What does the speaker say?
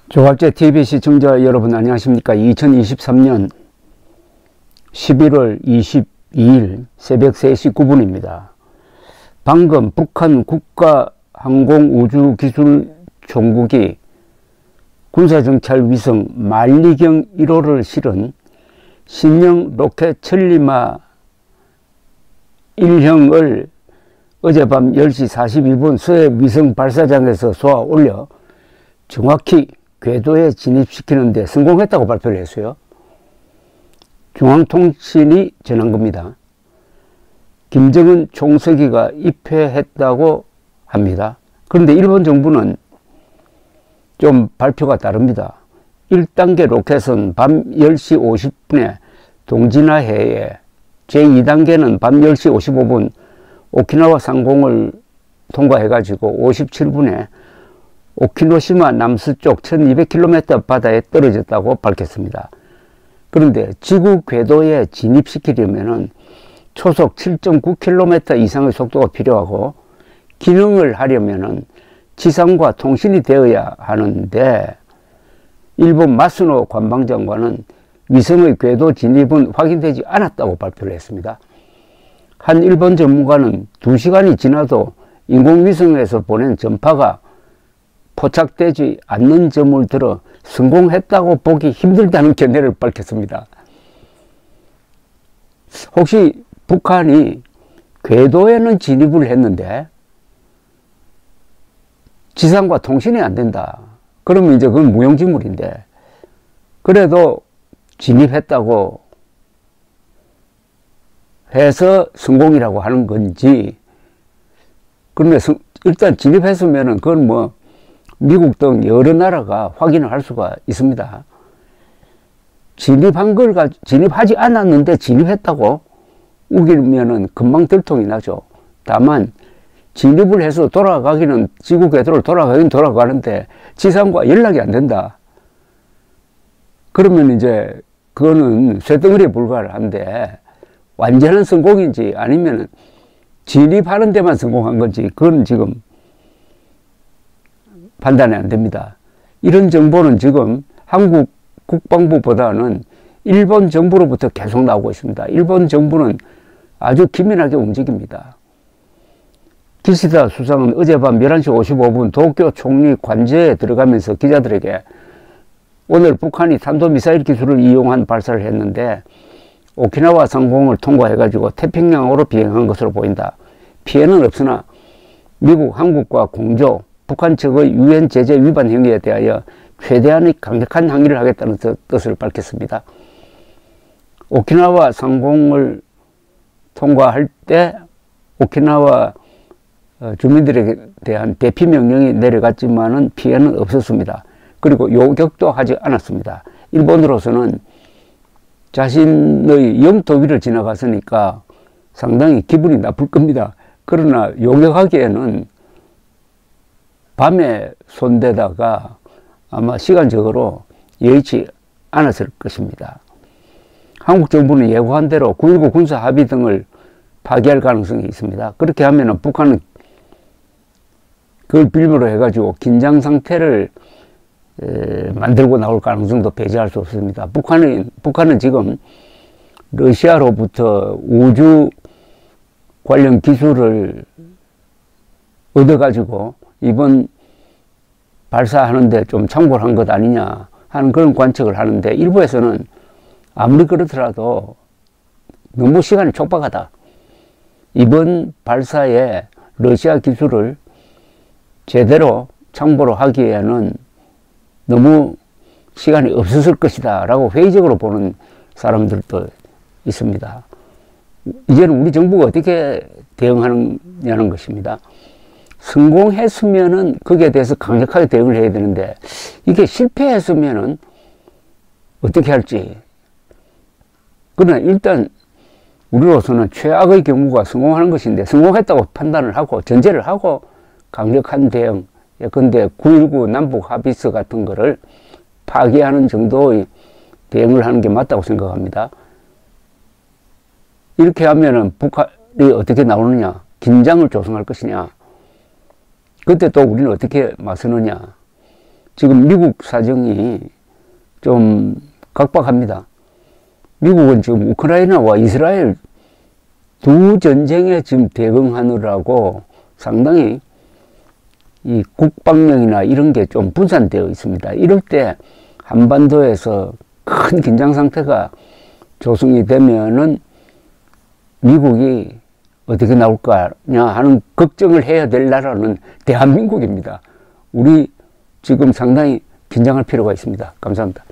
조갑제 TV 시청자 여러분 안녕하십니까. 2023년 11월 22일 새벽 3시 9분입니다. 방금 북한 국가항공우주기술총국이 군사정찰 위성 만리경 1호를 실은 신형 로켓 천리마 1형을 어젯밤 10시 42분 서해 위성 발사장에서 쏘아 올려 정확히 궤도에 진입시키는 데 성공했다고 발표를 했어요. 중앙통신이 전한 겁니다. 김정은 총서기가 입회했다고 합니다. 그런데 일본 정부는 좀 발표가 다릅니다. 1단계 로켓은 밤 10시 50분에 동진하해에, 제2단계는 밤 10시 55분 오키나와 상공을 통과해가지고 57분에 오키노시마 남서쪽 1200km 바다에 떨어졌다고 밝혔습니다. 그런데 지구 궤도에 진입시키려면 초속 7.9km 이상의 속도가 필요하고 기능을 하려면 지상과 통신이 되어야 하는데 일본 마스노 관방장관은 위성의 궤도 진입은 확인되지 않았다고 발표를 했습니다. 한 일본 전문가는 2시간이 지나도 인공위성에서 보낸 전파가 포착되지 않는 점을 들어 성공했다고 보기 힘들다는 견해를 밝혔습니다. 혹시 북한이 궤도에는 진입을 했는데 지상과 통신이 안 된다. 그러면 이제 그건 무용지물인데 그래도 진입했다고 해서 성공이라고 하는 건지, 그런데 일단 진입했으면은 그건 뭐 미국 등 여러 나라가 확인을 할 수가 있습니다. 진입하지 않았는데 진입했다고 우기면은 금방 들통이 나죠. 다만 진입을 해서 돌아가기는 지구 궤도를 돌아가긴 돌아가는데 지상과 연락이 안 된다. 그러면 이제 그거는 쇳덩어리에 불과한데 완전한 성공인지 아니면 진입하는 데만 성공한 건지 그건 지금 판단이 안 됩니다. 이런 정보는 지금 한국 국방부보다는 일본 정부로부터 계속 나오고 있습니다. 일본 정부는 아주 기민하게 움직입니다. 기시다 수상은 어젯밤 11시 55분 도쿄 총리 관저에 들어가면서 기자들에게 오늘 북한이 탄도미사일 기술을 이용한 발사를 했는데 오키나와 상공을 통과해가지고 태평양으로 비행한 것으로 보인다. 피해는 없으나 미국, 한국과 공조, 북한 측의 유엔 제재 위반 행위에 대하여 최대한의 강력한 항의를 하겠다는 뜻을 밝혔습니다. 오키나와 상공을 통과할 때 오키나와 주민들에 대한 대피 명령이 내려갔지만은 피해는 없었습니다. 그리고 요격도 하지 않았습니다. 일본으로서는 자신의 영토 위를 지나갔으니까 상당히 기분이 나쁠 겁니다. 그러나 요격하기에는 밤에 손대다가 아마 시간적으로 여의치 않았을 것입니다. 한국 정부는 예고한 대로 9.19 군사 합의 등을 파기할 가능성이 있습니다. 그렇게 하면 북한은 그걸 빌미로 해가지고 긴장 상태를 만들고 나올 가능성도 배제할 수 없습니다. 북한은 지금 러시아로부터 우주 관련 기술을 얻어가지고 이번 발사하는데 좀 참고를 한 것 아니냐 하는 그런 관측을 하는데, 일부에서는 아무리 그렇더라도 너무 시간이 촉박하다. 이번 발사에 러시아 기술을 제대로 참고로 하기에는 너무 시간이 없었을 것이다 라고 회의적으로 보는 사람들도 있습니다. 이제는 우리 정부가 어떻게 대응하느냐는 것입니다. 성공했으면은 거기에 대해서 강력하게 대응을 해야 되는데 이게 실패했으면은 어떻게 할지. 그러나 일단 우리로서는 최악의 경우가 성공하는 것인데 성공했다고 판단을 하고 전제를 하고 강력한 대응, 예컨대 9.19 남북 합의서 같은 거를 파기하는 정도의 대응을 하는 게 맞다고 생각합니다. 이렇게 하면은 북한이 어떻게 나오느냐, 긴장을 조성할 것이냐, 그때 또 우리는 어떻게 맞서느냐, 지금 미국 사정이 좀 각박합니다. 미국은 지금 우크라이나와 이스라엘 두 전쟁에 지금 대응하느라고 상당히 이 국방력이나 이런 게 좀 분산되어 있습니다. 이럴 때 한반도에서 큰 긴장 상태가 조성이 되면은 미국이 어떻게 나올 거냐 하는 걱정을 해야 될 나라는 대한민국입니다. 우리 지금 상당히 긴장할 필요가 있습니다. 감사합니다.